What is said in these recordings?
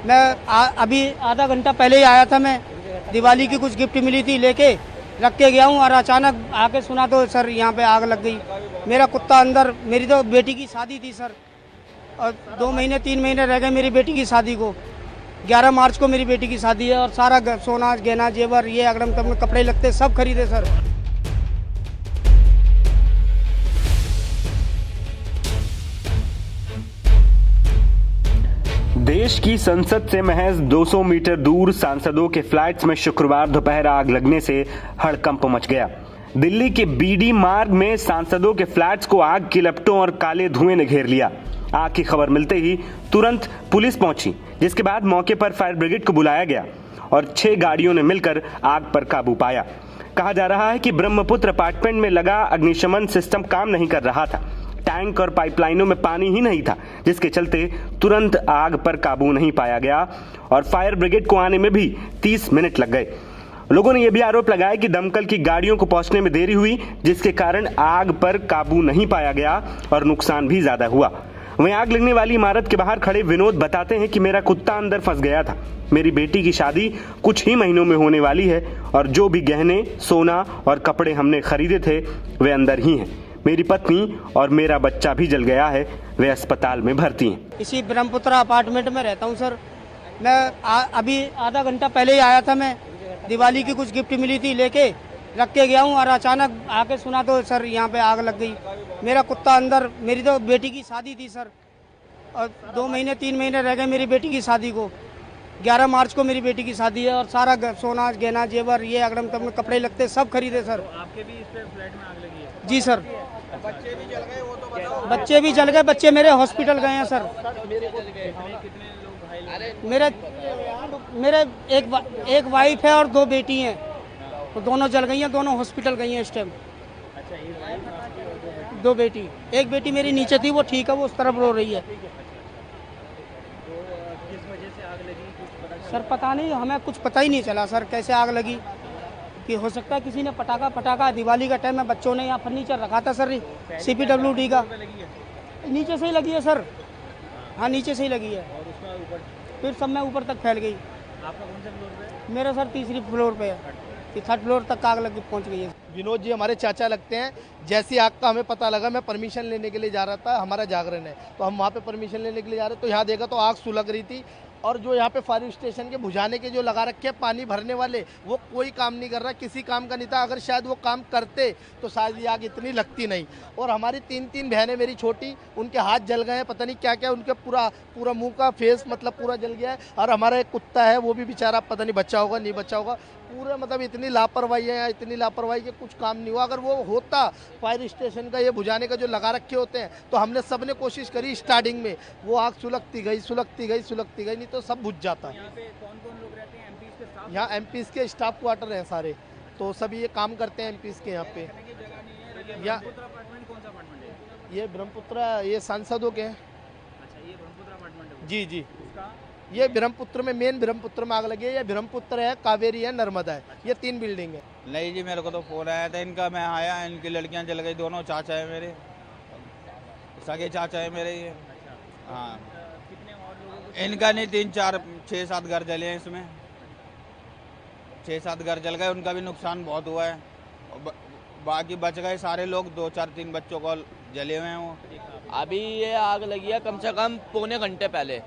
अभी आधा घंटा पहले ही आया था। मैं दिवाली की कुछ गिफ्ट मिली थी, लेके रख के गया हूँ और अचानक आके सुना तो सर यहाँ पे आग लग गई। मेरा कुत्ता अंदर, मेरी तो बेटी की शादी थी सर, और 2 महीने 3 महीने रह गए मेरी बेटी की शादी को। 11 मार्च को मेरी बेटी की शादी है और सारा सोना गहना जेवर ये अगड़म तगड़म कपड़े लगते सब खरीदे सर। देश की संसद से महज 200 मीटर दूर सांसदों के फ्लैट्स में शुक्रवार दोपहर आग लगने से हड़कंप मच गया। दिल्ली के बीडी मार्ग में सांसदों के फ्लैट्स को आग की लपटों और काले धुएं ने घेर लिया। आग की खबर मिलते ही तुरंत पुलिस पहुंची, जिसके बाद मौके पर फायर ब्रिगेड को बुलाया गया और 6 गाड़ियों ने मिलकर आग पर काबू पाया। कहा जा रहा है कि ब्रह्मपुत्र अपार्टमेंट में लगा अग्निशमन सिस्टम काम नहीं कर रहा था। टैंक और पाइपलाइनों में पानी ही नहीं था, जिसके चलते तुरंत आग पर काबू नहीं पाया गया और फायर ब्रिगेड को आने में भी 30 मिनट लग गए। लोगों ने यह भी आरोप लगाया कि दमकल की गाड़ियों को पहुंचने में देरी हुई, जिसके कारण आग पर काबू नहीं पाया गया और नुकसान भी ज्यादा हुआ। वहीं आग लगने वाली इमारत के बाहर खड़े विनोद बताते हैं कि मेरा कुत्ता अंदर फंस गया था। मेरी बेटी की शादी कुछ ही महीनों में होने वाली है और जो भी गहने, सोना और कपड़े हमने खरीदे थे वे अंदर ही हैं। मेरी पत्नी और मेरा बच्चा भी जल गया है, वे अस्पताल में भर्ती हैं। इसी ब्रह्मपुत्र अपार्टमेंट में रहता हूँ सर। मैं अभी आधा घंटा पहले ही आया था। मैं दिवाली की कुछ गिफ्ट मिली थी, लेके रख के गया हूँ और अचानक आके सुना तो सर यहाँ पे आग लग गई। मेरा कुत्ता अंदर, मेरी तो बेटी की शादी थी सर, और 2 महीने 3 महीने रह गए मेरी बेटी की शादी को। 11 मार्च को मेरी बेटी की शादी है और सारा सोना गहना जेवर ये अगड़म तगड़म कपड़े लगते सब खरीदे सर। तो आपके भी इस पे फ्लैट में आग लगी है? जी सर। बच्चे भी जल गए, वो तो बताओ। बच्चे भी जल गए, बच्चे मेरे हॉस्पिटल गए हैं सर। कितने लोग घायल? मेरे एक वाइफ है और 2 बेटी हैं, तो दोनों जल गई हैं, दोनों हॉस्पिटल गई हैं इस टाइम। अच्छा, ये वाइफ 2 बेटी, एक बेटी मेरी नीचे थी, वो ठीक है, वो उस तरफ रो रही है। तो किस वजह से आग लगी कुछ पता सर पता नहीं, हमें कुछ पता ही नहीं चला सर कैसे आग लगी। कि हो सकता है किसी ने पटाखा दिवाली का टाइम में बच्चों ने यहाँ फर्नीचर रखा था सर, CPWD का, लगी है? नीचे से ही लगी है सर। हाँ नीचे से ही लगी है, और उसका ऊपर फिर सब में ऊपर तक फैल गई। आपका कौन से फ्लोर पे? मेरा सर 3री फ्लोर पे है, 3rd फ्लोर तक आग लग पहुँच गई है। विनोद जी हमारे चाचा लगते हैं। जैसी आग का हमें पता लगा, मैं परमिशन लेने के लिए जा रहा था, हमारा जागरण है तो हम वहाँ पे परमिशन लेने के लिए जा रहे, तो यहाँ देखा तो आग सुलग रही थी। और जो यहाँ पे फायर स्टेशन के बुझाने के जो लगा रखे हैं पानी भरने वाले, वो कोई काम नहीं कर रहा, किसी काम का नहीं था। अगर शायद वो काम करते तो शायद ये आग इतनी लगती नहीं। और हमारी 3 बहनें मेरी छोटी, उनके हाथ जल गए हैं, पता नहीं क्या क्या, उनके पूरा मुंह का फेस मतलब पूरा जल गया है। और हमारा एक कुत्ता है, वो भी बेचारा पता नहीं बच्चा होगा नहीं बच्चा होगा। पूरा मतलब इतनी लापरवाही है, इतनी लापरवाही के कुछ काम नहीं हुआ। अगर वो होता फायर स्टेशन का ये बुझाने का जो लगा रखे होते हैं, तो हमने सबने कोशिश करी स्टार्टिंग में, वो आग सुलगती गई, नहीं तो सब बुझ जाता। यहाँ पे कौन-कौन लोग रहते हैं? एमपीज़ के स्टाफ? यहाँ एमपीज़ के स्टाफ क्वार्टर हैं सारे, तो सभी ये काम करते हैं एमपीज़ के यहाँ पे। या अपार्टमेंट कौन सा अपार्टमेंट है? ये ब्रह्मपुत्र, ये सांसदों के हैं। अच्छा, ये ब्रह्मपुत्र अपार्टमेंट है? जी जी, उसका ये ब्रह्मपुत्र में, मेन ब्रह्मपुत्र में आग लगी है। ये ब्रह्मपुत्र है, कावेरी है, नर्मदा है, ये 3 बिल्डिंग है। नहीं जी, मेरे को तो फोन आया था इनका, मैं आया, इनकी लड़कियां जल गई, दोनों चाचा है मेरे, सगे चाचा है मेरे ये। हाँ, कितने और लोगों को? इनका नहीं, 6-7 घर जले हैं इसमें, 6-7 घर जल गए, उनका भी नुकसान बहुत हुआ है। बाकी बच गए सारे लोग, 2-4-3 बच्चों को जले हुए हैं वो। अभी ये आग लगी है कम से कम पौने घंटे पहले,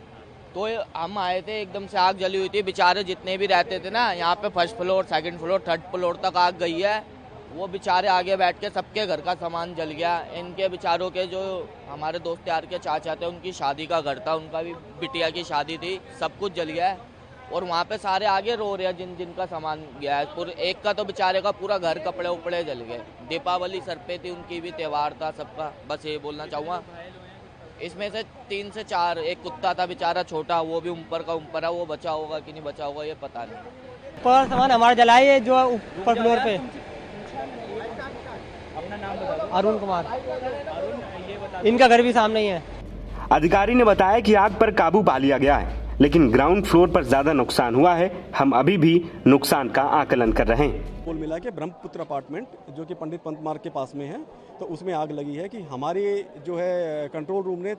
तो हम आए थे, एकदम से आग जली हुई थी। बेचारे जितने भी रहते थे ना यहाँ पे, 1st floor 2nd floor 3rd floor तक आग गई है। वो बेचारे आगे बैठ के सबके घर का सामान जल गया। इनके बेचारों के जो हमारे दोस्त यार के चाचा थे, उनकी शादी का घर था, उनका भी बिटिया की शादी थी, सब कुछ जल गया है। और वहाँ पे सारे आगे रो रहे हैं जिनका सामान गया है। पूरे एक का तो बेचारे का पूरा घर, कपड़े उपड़े जल गए। दीपावली सर पे थी, उनकी भी त्यौहार था सबका। बस ये बोलना चाहूँगा। इसमें से 3 से 4, एक कुत्ता था बेचारा छोटा, वो भी ऊपर का ऊपर है, वो बचा होगा कि नहीं बचा होगा ये पता नहीं। पर सामान हमारा जलाए है जो ऊपर फ्लोर पे। अपना नाम बता दो। अरुण कुमार, अरुण, ये बता इनका घर भी सामने ही है। अधिकारी ने बताया कि आग पर काबू पा लिया गया है, लेकिन ग्राउंड फ्लोर पर ज्यादा नुकसान हुआ है। हम अभी भी नुकसान का आकलन कर रहे हैं। कुल मिला के ब्रह्मपुत्र अपार्टमेंट जो कि पंडित पंत मार्ग के पास में है, तो उसमें आग लगी है कि हमारे जो है कंट्रोल रूम ने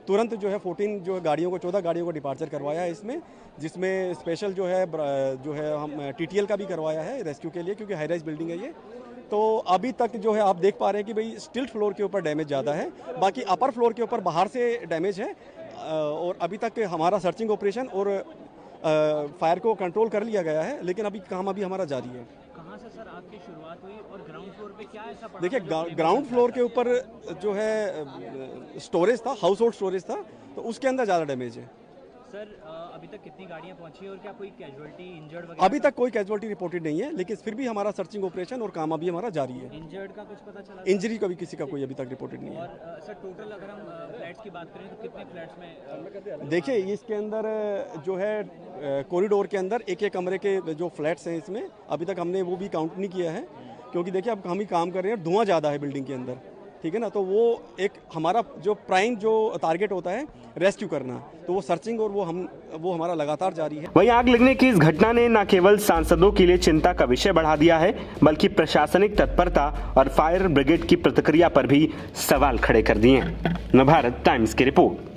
तुरंत जो है 14 जो है गाड़ियों को 14 गाड़ियों को डिपार्चर करवाया है इसमें, जिसमें स्पेशल जो है हम TTL का भी करवाया है रेस्क्यू के लिए, क्योंकि हाई राइज बिल्डिंग है ये। तो अभी तक जो है आप देख पा रहे हैं कि भाई स्टिल्ट फ्लोर के ऊपर डैमेज ज़्यादा है, बाकी अपर फ्लोर के ऊपर बाहर से डैमेज है। और अभी तक हमारा सर्चिंग ऑपरेशन और फायर को कंट्रोल कर लिया गया है, लेकिन अभी काम हमारा जारी है। कहाँ से सर आग की शुरुआत हुई और ग्राउंड फ्लोर पे क्या ऐसा पड़ा? देखिए ग्राउंड फ्लोर के ऊपर जो है स्टोरेज था, हाउस होल्ड स्टोरेज था, तो उसके अंदर ज़्यादा डैमेज है। सर अभी तक कितनी गाड़ियाँ पहुंची और क्या कोई कैजुअलिटी इंजर्ड वगैरह? अभी तक कोई कैजुअलिटी रिपोर्टेड नहीं है, लेकिन फिर भी हमारा सर्चिंग ऑपरेशन और काम अभी हमारा जारी है। इंजर्ड का कुछ पता चला? इंजरी का भी किसी का कोई अभी तक रिपोर्टेड नहीं है। और सर टोटल अगर हम फ्लैट्स की बात करें तो कितने फ्लैट्स में? देखिए इसके अंदर जो है कॉरिडोर के अंदर एक एक कमरे के जो फ्लैट्स हैं इसमें अभी तक हमने वो भी काउंट नहीं किया है, क्योंकि देखिए अब हम ही काम कर रहे हैं, धुआं ज़्यादा है बिल्डिंग के अंदर, ठीक है ना। तो वो एक हमारा जो प्राइम जो टारगेट होता है रेस्क्यू करना, तो वो सर्चिंग और वो हमारा लगातार जारी है। वहीं आग लगने की इस घटना ने न केवल सांसदों के लिए चिंता का विषय बढ़ा दिया है, बल्कि प्रशासनिक तत्परता और फायर ब्रिगेड की प्रतिक्रिया पर भी सवाल खड़े कर दिए हैं। नवभारत टाइम्स की रिपोर्ट।